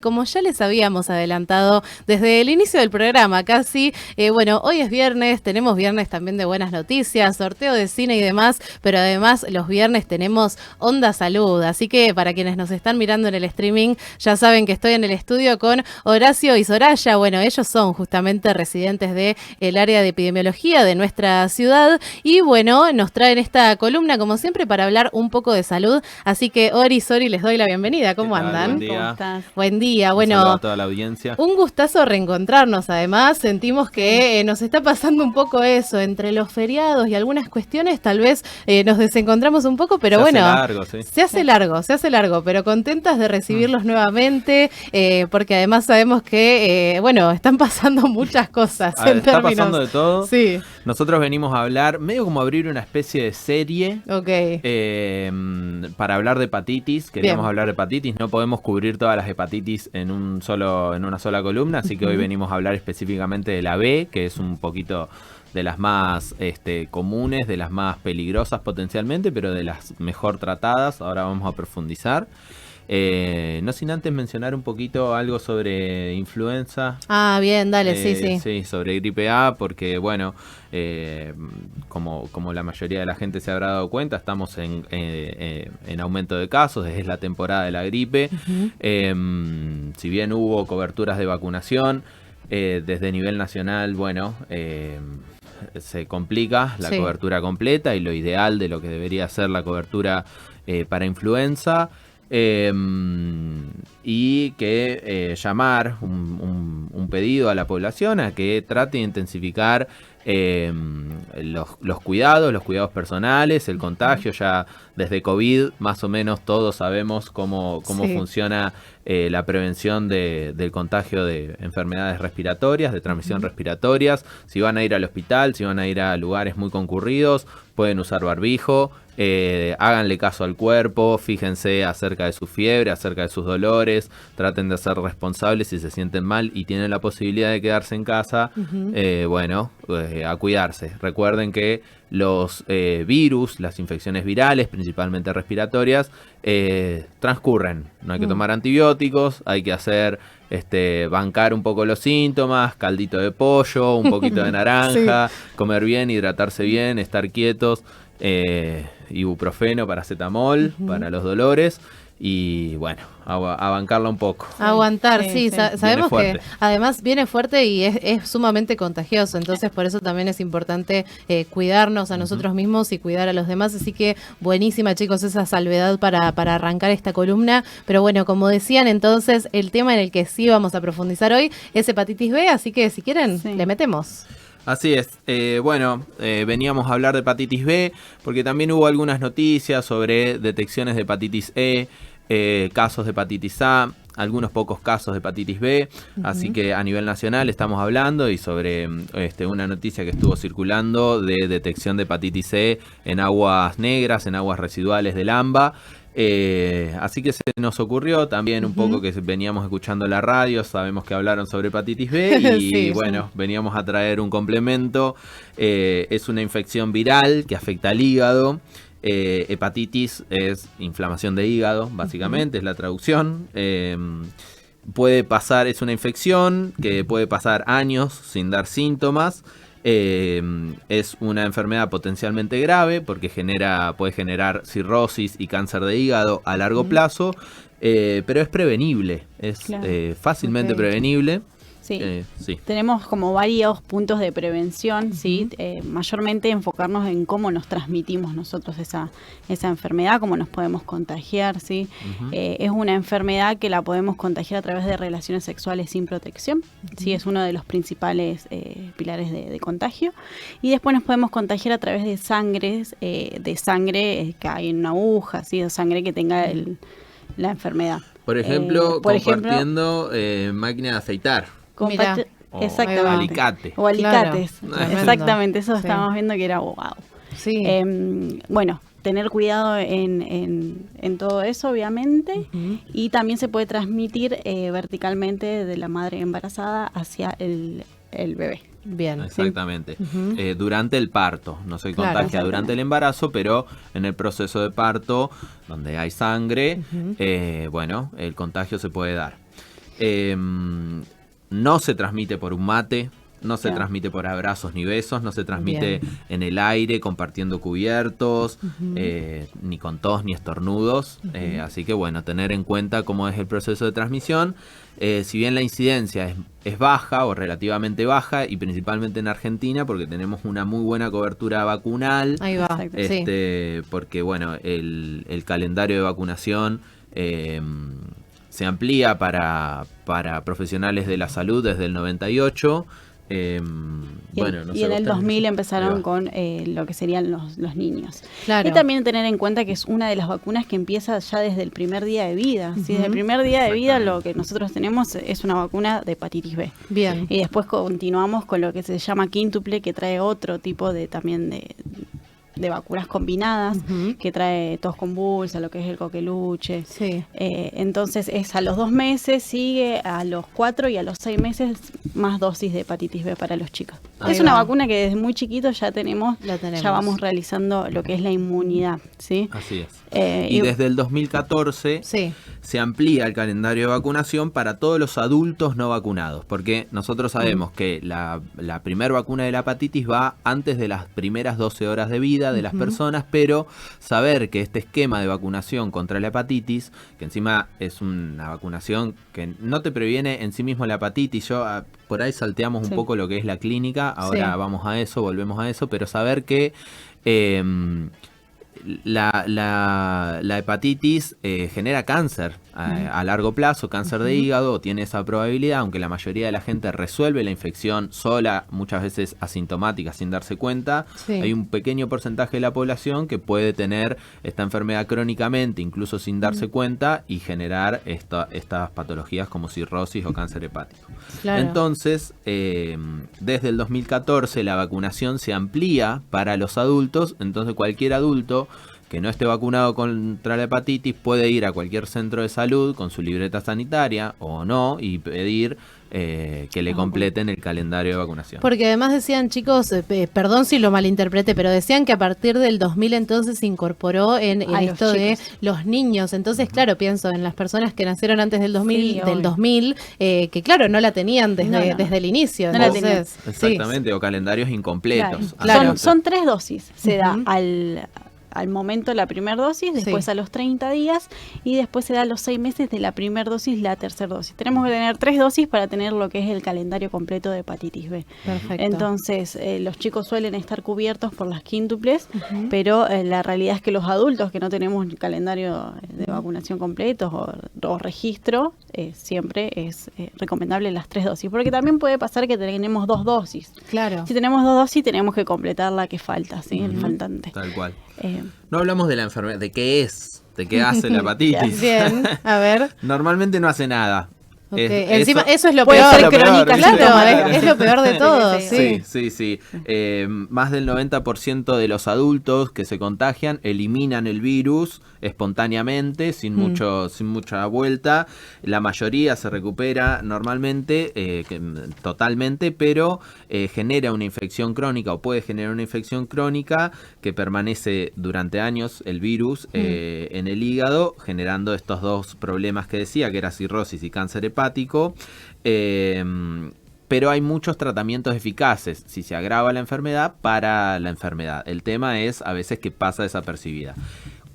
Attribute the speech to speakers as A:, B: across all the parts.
A: Como ya les habíamos adelantado desde el inicio del programa casi, bueno, hoy es viernes, tenemos viernes también de buenas noticias, sorteo de cine y demás, pero además los viernes tenemos Onda Salud, así que para quienes nos están mirando en el streaming, ya saben que estoy en el estudio con Horacio y Soraya. Bueno, ellos son justamente residentes del área de epidemiología de nuestra ciudad y bueno, nos traen esta columna como siempre para hablar un poco de salud, así que Ori y Sori les doy la bienvenida. ¿Cómo andan?
B: Buen día.
C: ¿Cómo estás?
A: Buen día.
B: Un saludo
A: Bueno,
B: a toda la audiencia.
A: un gustazo reencontrarnos. Además, sentimos que nos está pasando un poco eso, entre los feriados y algunas cuestiones, tal vez nos desencontramos un poco, pero
B: Se
A: bueno,
B: hace largo, sí.
A: se hace largo, pero contentas de recibirlos nuevamente, porque además sabemos que, bueno, están pasando muchas cosas.
B: Está pasando de todo.
A: Sí,
B: Nosotros venimos a hablar, medio como abrir una especie de serie
A: ok.
B: para hablar de hepatitis. Queríamos
A: Bien.
B: hablar de hepatitis, no podemos cubrir todas las hepatitis en una sola columna, así que hoy venimos a hablar específicamente de la B, que es un poquito de las más comunes, de las más peligrosas potencialmente, pero de las mejor tratadas. Ahora vamos a profundizar. No sin antes mencionar un poquito algo sobre influenza.
A: Ah, bien, dale, sí.
B: Sí, sobre gripe A, porque bueno, como la mayoría de la gente se habrá dado cuenta, estamos en aumento de casos, es la temporada de la gripe. Si bien hubo coberturas de vacunación, desde nivel nacional, bueno, se complica la cobertura completa y lo ideal de lo que debería ser la cobertura para influenza. Y que llamar un pedido a la población a que trate de intensificar los cuidados personales, el contagio. Ya desde COVID más o menos todos sabemos cómo funciona la prevención del contagio de enfermedades respiratorias, de transmisión respiratorias. Si van a ir al hospital, si van a ir a lugares muy concurridos, pueden usar barbijo. Háganle caso al cuerpo, fíjense acerca de su fiebre, acerca de sus dolores, traten de ser responsables si se sienten mal y tienen la posibilidad de quedarse en casa, a cuidarse. Recuerden que los virus, las infecciones virales, principalmente respiratorias, transcurren. No hay que tomar antibióticos, hay que hacer bancar un poco los síntomas, caldito de pollo, un poquito de naranja, comer bien, hidratarse bien, estar quietos. Ibuprofeno, paracetamol para los dolores y bueno, a bancarla un poco.
A: Aguantar, sí. Sabemos que además viene fuerte y es sumamente contagioso, entonces por eso también es importante cuidarnos a nosotros mismos y cuidar a los demás, así que buenísima, chicos, esa salvedad para arrancar esta columna. Pero bueno, como decían, entonces el tema en el que sí vamos a profundizar hoy es hepatitis B, así que si quieren le metemos.
B: Así es, veníamos a hablar de hepatitis B porque también hubo algunas noticias sobre detecciones de hepatitis E, casos de hepatitis A, algunos pocos casos de hepatitis B, así que a nivel nacional estamos hablando y sobre una noticia que estuvo circulando de detección de hepatitis E en aguas negras, en aguas residuales del AMBA. Así que se nos ocurrió también un poco que veníamos escuchando la radio, sabemos que hablaron sobre hepatitis B y veníamos a traer un complemento. Es una infección viral que afecta al hígado. Hepatitis es inflamación de hígado, básicamente, es la traducción. Puede pasar, es una infección que puede pasar años sin dar síntomas. Es una enfermedad potencialmente grave porque puede generar cirrosis y cáncer de hígado a largo plazo, pero es prevenible, es fácilmente prevenible.
C: Sí. Tenemos como varios puntos de prevención, ¿sí? Mayormente enfocarnos en cómo nos transmitimos nosotros esa enfermedad, cómo nos podemos contagiar, ¿sí? Es una enfermedad que la podemos contagiar a través de relaciones sexuales sin protección, ¿sí? Es uno de los principales pilares de contagio. Y después nos podemos contagiar a través de sangre que hay en una aguja, ¿sí? O sangre que tenga la enfermedad.
B: Por ejemplo, compartiendo máquina de afeitar.
C: Exactamente.
B: O
C: alicates.
A: Claro.
C: Exactamente, eso estábamos viendo que era wow.
A: Sí.
C: Bueno, tener cuidado en todo eso, obviamente, y también se puede transmitir verticalmente de la madre embarazada hacia el bebé.
A: Bien.
B: Exactamente. Durante el parto, no se contagia durante el embarazo, pero en el proceso de parto, donde hay sangre, el contagio se puede dar. No se transmite por un mate. No se
C: Claro.
B: transmite por abrazos ni besos, no se transmite en el aire compartiendo cubiertos, ni con tos ni estornudos. Así que bueno, tener en cuenta cómo es el proceso de transmisión. Si bien la incidencia es baja o relativamente baja, y principalmente en Argentina, porque tenemos una muy buena cobertura vacunal.
A: Ahí va.
C: Exacto.
A: Sí.
B: Porque bueno, el calendario de vacunación se amplía para profesionales de la salud desde el 98. Bueno, no
C: Y
B: sé,
C: en
B: vos
C: el
B: tenés-
C: 2000
B: Ahí
C: empezaron
B: va.
C: con lo que serían los niños.
A: Claro.
C: Y también tener en cuenta que es una de las vacunas que empieza ya desde el primer día de vida. ¿Sí? Desde el primer día de vida lo que nosotros tenemos es una vacuna de hepatitis B.
A: Bien.
C: Y después continuamos con lo que se llama quíntuple, que trae otro tipo de también de vacunas combinadas, que trae tos convulsa, lo que es el coqueluche.
A: Sí.
C: Entonces es a los 2 meses, sigue a los 4 y a los 6 meses más dosis de hepatitis B para los chicos.
A: Ahí
C: Es una
A: va.
C: vacuna que desde muy chiquito ya tenemos,
A: La tenemos.
C: ya vamos realizando lo que es la inmunidad, ¿sí?
B: Así es.
C: Eh,
B: Y desde el 2014
A: Sí.
B: se amplía el calendario de vacunación para todos los adultos no vacunados, porque nosotros sabemos que la primera vacuna de la hepatitis va antes de las primeras 12 horas de vida de las personas, pero saber que este esquema de vacunación contra la hepatitis, que encima es una vacunación que no te previene en sí mismo la hepatitis, por ahí salteamos un
C: Sí.
B: poco lo que es la clínica, ahora
A: Sí.
B: vamos a eso, volvemos a eso, pero saber que la hepatitis genera cáncer a largo plazo, cáncer de hígado, tiene esa probabilidad, aunque la mayoría de la gente resuelve la infección sola, muchas veces asintomática, sin darse cuenta.
A: Sí.
B: Hay un pequeño porcentaje de la población que puede tener esta enfermedad crónicamente, incluso sin darse cuenta, y generar estas patologías como cirrosis o cáncer hepático.
A: Claro.
B: Entonces, desde el 2014 la vacunación se amplía para los adultos, entonces cualquier adulto que no esté vacunado contra la hepatitis puede ir a cualquier centro de salud con su libreta sanitaria o no y pedir que le completen el calendario de vacunación.
A: Porque además decían, chicos, perdón si lo malinterpreté, pero decían que a partir del 2000 entonces se incorporó en
C: A los
A: esto de
C: chicos.
A: los niños. Entonces, claro, pienso en las personas que nacieron antes del 2000,
C: Sí,
A: del
C: obvio.
A: 2000 que claro, no la tenían desde,
C: No, no.
A: desde el inicio.
C: No la
A: Entonces, sí.
B: Exactamente, o calendarios incompletos.
A: Claro.
C: Son 3 dosis. Se da
A: Ujú.
C: al momento la primera dosis, después
A: Sí.
C: a los 30 días y después se da a los 6 meses de la primera dosis la tercera dosis. Tenemos que tener 3 dosis para tener lo que es el calendario completo de hepatitis B.
A: Perfecto.
C: Entonces, los chicos suelen estar cubiertos por las quíntuples, pero la realidad es que los adultos que no tenemos el calendario de vacunación completo o registro, siempre es recomendable las 3 dosis, porque también puede pasar que tenemos 2 dosis.
A: Claro.
C: Si tenemos 2 dosis, tenemos que completar la que falta, ¿sí? El faltante.
B: Tal cual.
C: Eh,
B: No hablamos de la enfermedad, de qué es, de qué hace la hepatitis.
A: Bien, a ver.
B: Normalmente no hace nada.
A: Ok.
B: Es-
A: Encima, eso es lo
C: puede
A: peor.
C: ser
B: lo peor,
C: crónica,
B: ¿viste?
A: Claro, es lo peor de todo, sí.
B: Sí. Más del 90% de los adultos que se contagian eliminan el virus espontáneamente, sin mucha vuelta. La mayoría se recupera normalmente, totalmente, pero genera una infección crónica o puede generar una infección crónica que permanece durante años el virus en el hígado, generando estos dos problemas que decía, que era cirrosis y cáncer hepático. Pero hay muchos tratamientos eficaces si se agrava la enfermedad para la enfermedad. El tema es a veces que pasa desapercibida.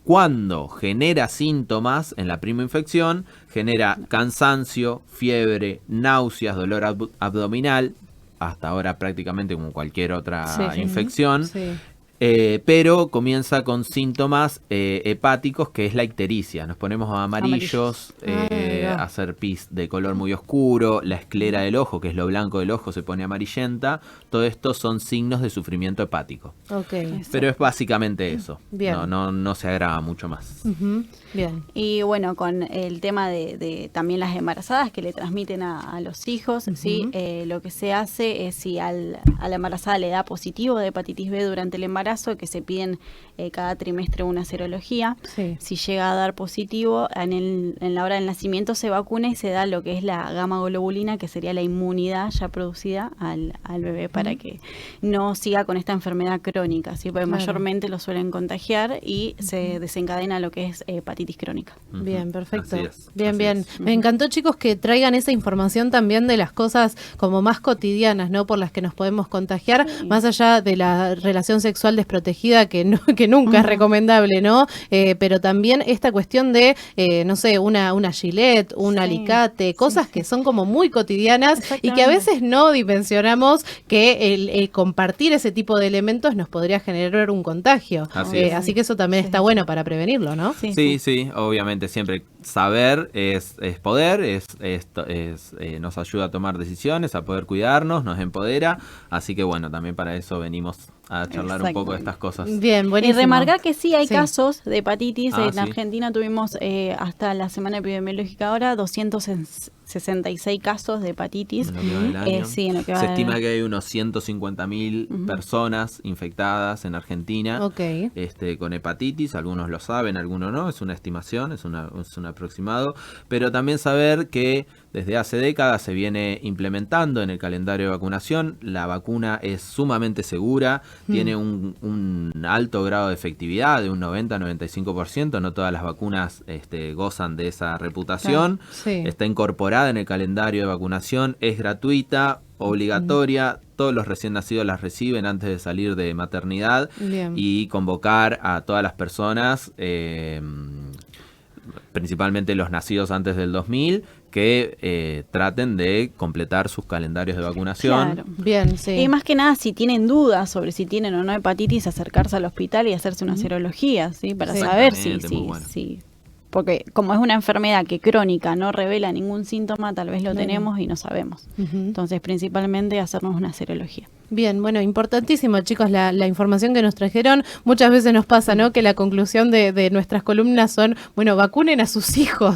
B: Cuando genera síntomas en la primera infección, genera cansancio, fiebre, náuseas, dolor abdominal, hasta ahora prácticamente como cualquier otra
C: Sí.
B: infección.
A: Sí.
B: Pero comienza con síntomas hepáticos, que es la ictericia. Nos ponemos amarillos,
A: Ahí va.
B: hacer pis de color muy oscuro, la esclera del ojo, que es lo blanco del ojo, se pone amarillenta. Todo esto son signos de sufrimiento hepático.
A: Ok.
B: Pero es básicamente eso.
A: Bien.
B: No se agrava mucho más.
A: Ujú. Bien.
C: Y bueno, con el tema de también las embarazadas que le transmiten a los hijos, ¿sí? Lo que se hace es si a la embarazada le da positivo de hepatitis B durante el embarazo, embarazo, que se piden cada trimestre una serología.
A: Sí.
C: Si llega a dar positivo, en la hora del nacimiento se vacuna y se da lo que es la gamma-globulina, que sería la inmunidad ya producida al bebé para que no siga con esta enfermedad crónica, ¿sí? Porque mayormente lo suelen contagiar y se desencadena lo que es hepatitis crónica.
A: Bien, perfecto.
B: Así es,
A: Bien,
B: así
A: bien.
B: es.
A: Me encantó, chicos, que traigan esa información también de las cosas como más cotidianas, ¿no? Por las que nos podemos contagiar, más allá de la relación sexual desprotegida, que nunca es recomendable, ¿no? Pero también esta cuestión de, no sé, una gilet, un alicate, cosas que son como muy cotidianas y que a veces no dimensionamos que el compartir ese tipo de elementos nos podría generar un contagio. Así que eso también está bueno para prevenirlo, ¿no?
B: Sí, obviamente siempre saber es poder, nos ayuda a tomar decisiones, a poder cuidarnos, nos empodera, así que bueno, también para eso venimos a charlar un poco de estas cosas.
A: Bien, buenísimo.
C: Y remarcar que sí hay casos de hepatitis. En
B: sí.
C: Argentina tuvimos hasta la semana epidemiológica ahora 266 casos de hepatitis.
B: En lo que va del año.
C: Sí, en lo que va
B: Se
C: del
B: estima
C: año.
B: que hay unos 150.000 personas infectadas en Argentina con hepatitis. Algunos lo saben, algunos no. Es una estimación, es un aproximado. Pero también saber que desde hace décadas se viene implementando en el calendario de vacunación. La vacuna es sumamente segura, tiene un alto grado de efectividad de un 90-95%. No todas las vacunas gozan de esa reputación. Está incorporada en el calendario de vacunación, es gratuita, obligatoria. Todos los recién nacidos las reciben antes de salir de maternidad.
A: Bien.
B: Y convocar a todas las personas, principalmente los nacidos antes del 2000, que traten de completar sus calendarios de vacunación.
C: Claro.
A: Bien, sí.
C: Y más que nada, si tienen dudas sobre si tienen o no hepatitis, acercarse al hospital y hacerse una serología, ¿sí? Para saber si,
B: muy bueno.
C: porque como es una enfermedad que crónica no revela ningún síntoma, tal vez lo tenemos y no sabemos. Entonces, principalmente hacernos una serología.
A: Bien, bueno, importantísimo, chicos, la información que nos trajeron. Muchas veces nos pasa, ¿no?, que la conclusión de nuestras columnas son, bueno, vacunen a sus hijos.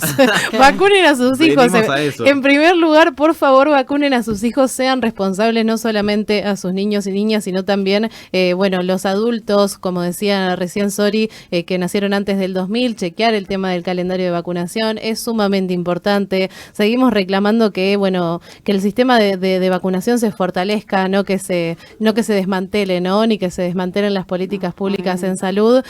A: Vacunen a sus hijos. En primer lugar, por favor, vacunen a sus hijos, sean responsables no solamente a sus niños y niñas, sino también, los adultos, como decía recién Sori, que nacieron antes del 2000, chequear el tema del calendario de vacunación es sumamente importante. Seguimos reclamando que el sistema de vacunación se fortalezca, no que se desmantele, ¿no? Ni que se desmantelen las políticas públicas en salud.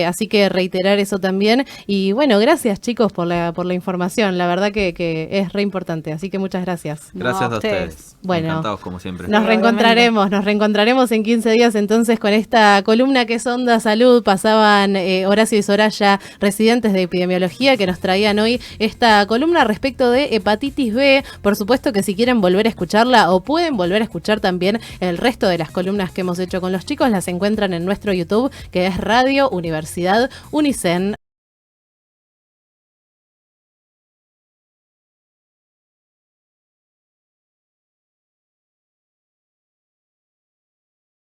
A: Así que reiterar eso también. Y bueno, gracias, chicos, por la información. La verdad que es re importante. Así que muchas gracias.
B: Gracias a ustedes.
A: Bueno,
B: encantados como siempre.
A: Nos reencontraremos en 15 días entonces con esta columna que es Onda Salud. Pasaban Horacio y Soraya, residentes de epidemiología, que nos traían hoy esta columna respecto de hepatitis B. Por supuesto que si quieren volver a escucharla o pueden volver a escuchar también el resto de las columnas que hemos hecho con los chicos, las encuentran en nuestro YouTube, que es Radio Universidad Unicen.